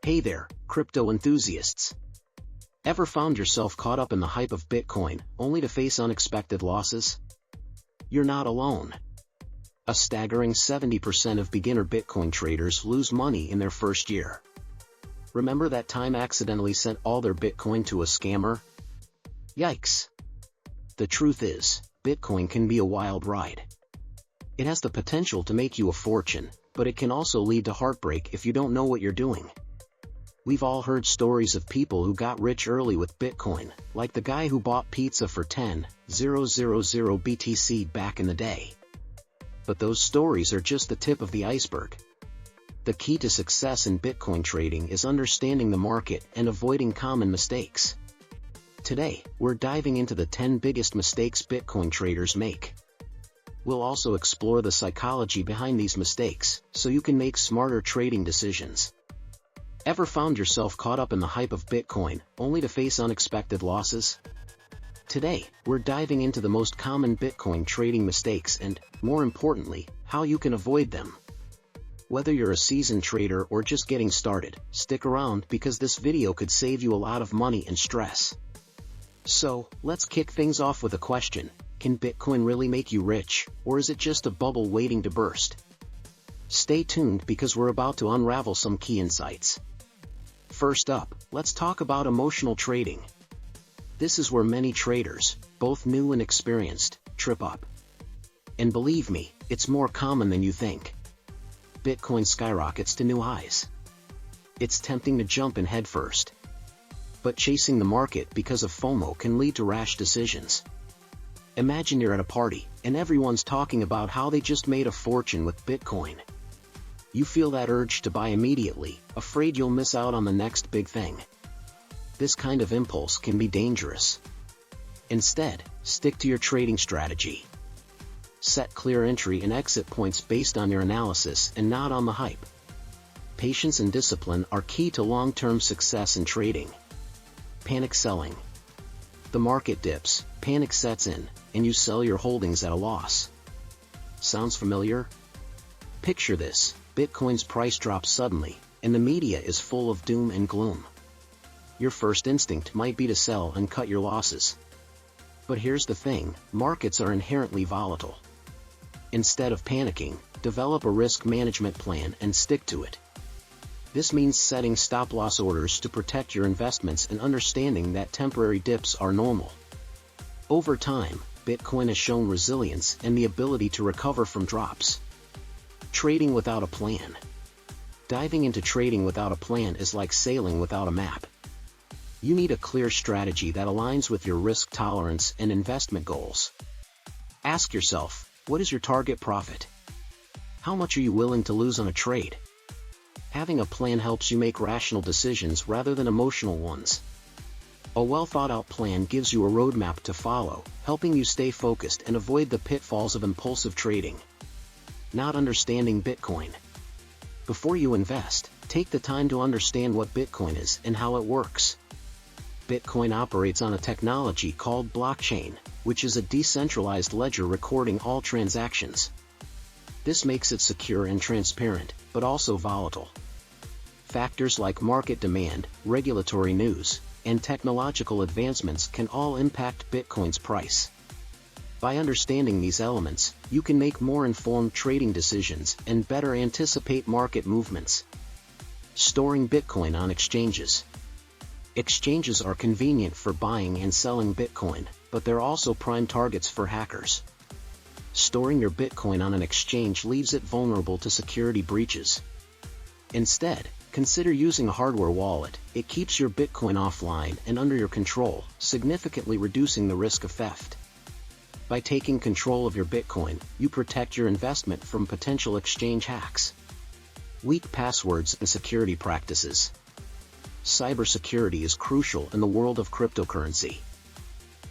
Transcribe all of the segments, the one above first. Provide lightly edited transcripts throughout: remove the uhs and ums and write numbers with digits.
Hey there, crypto enthusiasts. Ever found yourself caught up in the hype of Bitcoin, only to face unexpected losses? You're not alone. A staggering 70% of beginner Bitcoin traders lose money in their first year. Remember that time accidentally sent all their Bitcoin to a scammer? Yikes! The truth is, Bitcoin can be a wild ride. It has the potential to make you a fortune, but it can also lead to heartbreak if you don't know what you're doing. We've all heard stories of people who got rich early with Bitcoin, like the guy who bought pizza for 10,000 BTC back in the day. But those stories are just the tip of the iceberg. The key to success in Bitcoin trading is understanding the market and avoiding common mistakes. Today, we're diving into the 10 biggest mistakes Bitcoin traders make. We'll also explore the psychology behind these mistakes, so you can make smarter trading decisions. Ever found yourself caught up in the hype of Bitcoin, only to face unexpected losses? Today, we're diving into the most common Bitcoin trading mistakes and, more importantly, how you can avoid them. Whether you're a seasoned trader or just getting started, stick around because this video could save you a lot of money and stress. So, let's kick things off with a question. Can Bitcoin really make you rich, or is it just a bubble waiting to burst? Stay tuned because we're about to unravel some key insights. First up, let's talk about emotional trading. This is where many traders, both new and experienced, trip up. And believe me, it's more common than you think. Bitcoin skyrockets to new highs. It's tempting to jump in headfirst. But chasing the market because of FOMO can lead to rash decisions. Imagine you're at a party, and everyone's talking about how they just made a fortune with Bitcoin. You feel that urge to buy immediately, afraid you'll miss out on the next big thing. This kind of impulse can be dangerous. Instead, stick to your trading strategy. Set clear entry and exit points based on your analysis and not on the hype. Patience and discipline are key to long-term success in trading. Panic selling. The market dips, panic sets in, and you sell your holdings at a loss. Sounds familiar? Picture this. Bitcoin's price drops suddenly, and the media is full of doom and gloom. Your first instinct might be to sell and cut your losses. But here's the thing, markets are inherently volatile. Instead of panicking, develop a risk management plan and stick to it. This means setting stop-loss orders to protect your investments and understanding that temporary dips are normal. Over time, Bitcoin has shown resilience and the ability to recover from drops. Trading without a plan. Diving into trading without a plan is like sailing without a map. You need a clear strategy that aligns with your risk tolerance and investment goals. Ask yourself, what is your target profit? How much are you willing to lose on a trade? Having a plan helps you make rational decisions rather than emotional ones. A well-thought-out plan gives you a roadmap to follow, helping you stay focused and avoid the pitfalls of impulsive trading. Not understanding Bitcoin. Before you invest, take the time to understand what Bitcoin is and how it works. Bitcoin operates on a technology called blockchain, which is a decentralized ledger recording all transactions. This makes it secure and transparent, but also volatile. Factors like market demand, regulatory news, and technological advancements can all impact Bitcoin's price. By understanding these elements, you can make more informed trading decisions and better anticipate market movements. Storing Bitcoin on exchanges. Exchanges are convenient for buying and selling Bitcoin, but they're also prime targets for hackers. Storing your Bitcoin on an exchange leaves it vulnerable to security breaches. Instead, consider using a hardware wallet. It keeps your Bitcoin offline and under your control, significantly reducing the risk of theft. By taking control of your Bitcoin, you protect your investment from potential exchange hacks. Weak passwords and security practices. Cybersecurity is crucial in the world of cryptocurrency.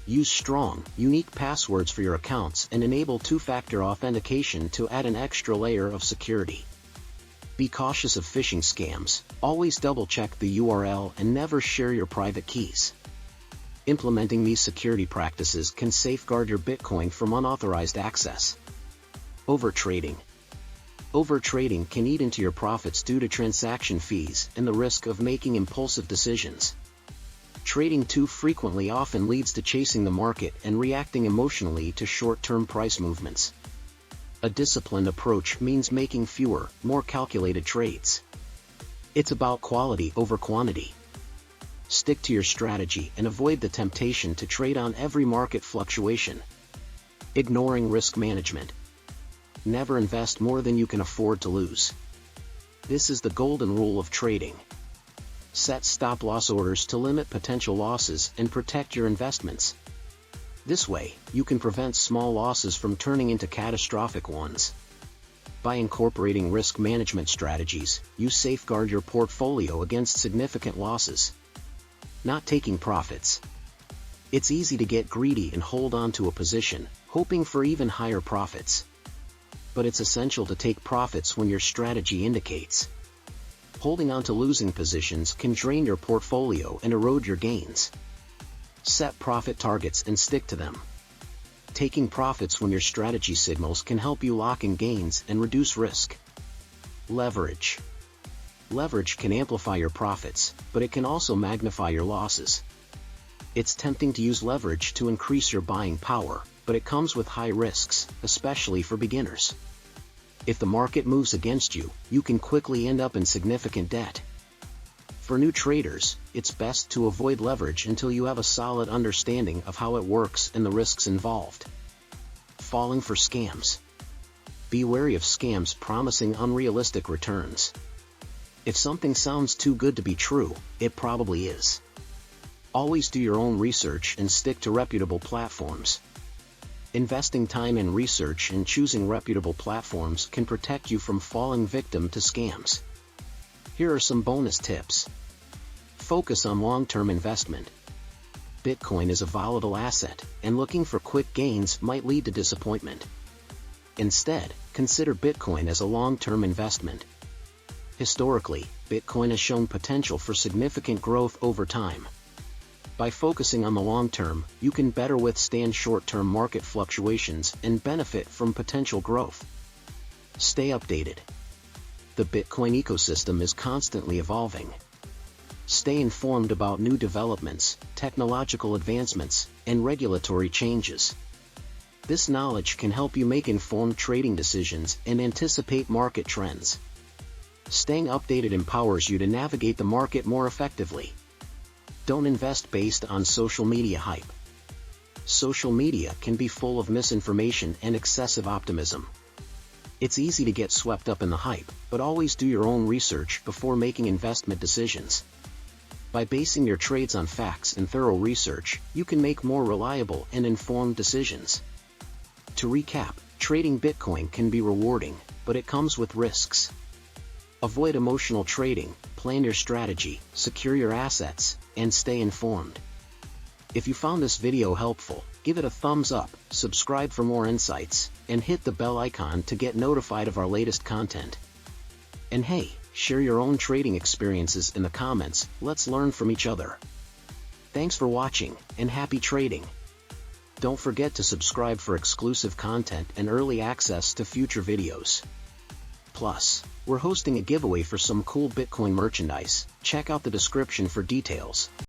Use strong, unique passwords for your accounts and enable two-factor authentication to add an extra layer of security. Be cautious of phishing scams. Always double-check the URL and never share your private keys. Implementing these security practices can safeguard your Bitcoin from unauthorized access. Overtrading. Overtrading can eat into your profits due to transaction fees and the risk of making impulsive decisions. Trading too frequently often leads to chasing the market and reacting emotionally to short-term price movements. A disciplined approach means making fewer, more calculated trades. It's about quality over quantity. Stick to your strategy and avoid the temptation to trade on every market fluctuation. Ignoring risk management. Never invest more than you can afford to lose. This is the golden rule of trading. Set stop-loss orders to limit potential losses and protect your investments. This way, you can prevent small losses from turning into catastrophic ones. By incorporating risk management strategies, you safeguard your portfolio against significant losses. Not taking profits. It's easy to get greedy and hold on to a position, hoping for even higher profits. But it's essential to take profits when your strategy indicates. Holding on to losing positions can drain your portfolio and erode your gains. Set profit targets and stick to them. Taking profits when your strategy signals can help you lock in gains and reduce risk. Leverage. Leverage can amplify your profits, but it can also magnify your losses. It's tempting to use leverage to increase your buying power, but it comes with high risks, especially for beginners. If the market moves against you, you can quickly end up in significant debt. For new traders, it's best to avoid leverage until you have a solid understanding of how it works and the risks involved. Falling for scams. Be wary of scams promising unrealistic returns. If something sounds too good to be true, it probably is. Always do your own research and stick to reputable platforms. Investing time in research and choosing reputable platforms can protect you from falling victim to scams. Here are some bonus tips. Focus on long-term investment. Bitcoin is a volatile asset, and looking for quick gains might lead to disappointment. Instead, consider Bitcoin as a long-term investment. Historically, Bitcoin has shown potential for significant growth over time. By focusing on the long term, you can better withstand short-term market fluctuations and benefit from potential growth. Stay updated. The Bitcoin ecosystem is constantly evolving. Stay informed about new developments, technological advancements, and regulatory changes. This knowledge can help you make informed trading decisions and anticipate market trends. Staying updated empowers you to navigate the market more effectively. Don't invest based on social media hype. Social media can be full of misinformation and excessive optimism. It's easy to get swept up in the hype, but always do your own research before making investment decisions. By basing your trades on facts and thorough research, you can make more reliable and informed decisions. To recap, trading Bitcoin can be rewarding, but it comes with risks. Avoid emotional trading, plan your strategy, secure your assets, and stay informed. If you found this video helpful, give it a thumbs up, subscribe for more insights, and hit the bell icon to get notified of our latest content. And hey, share your own trading experiences in the comments, let's learn from each other. Thanks for watching, and happy trading! Don't forget to subscribe for exclusive content and early access to future videos. Plus, we're hosting a giveaway for some cool Bitcoin merchandise. Check out the description for details.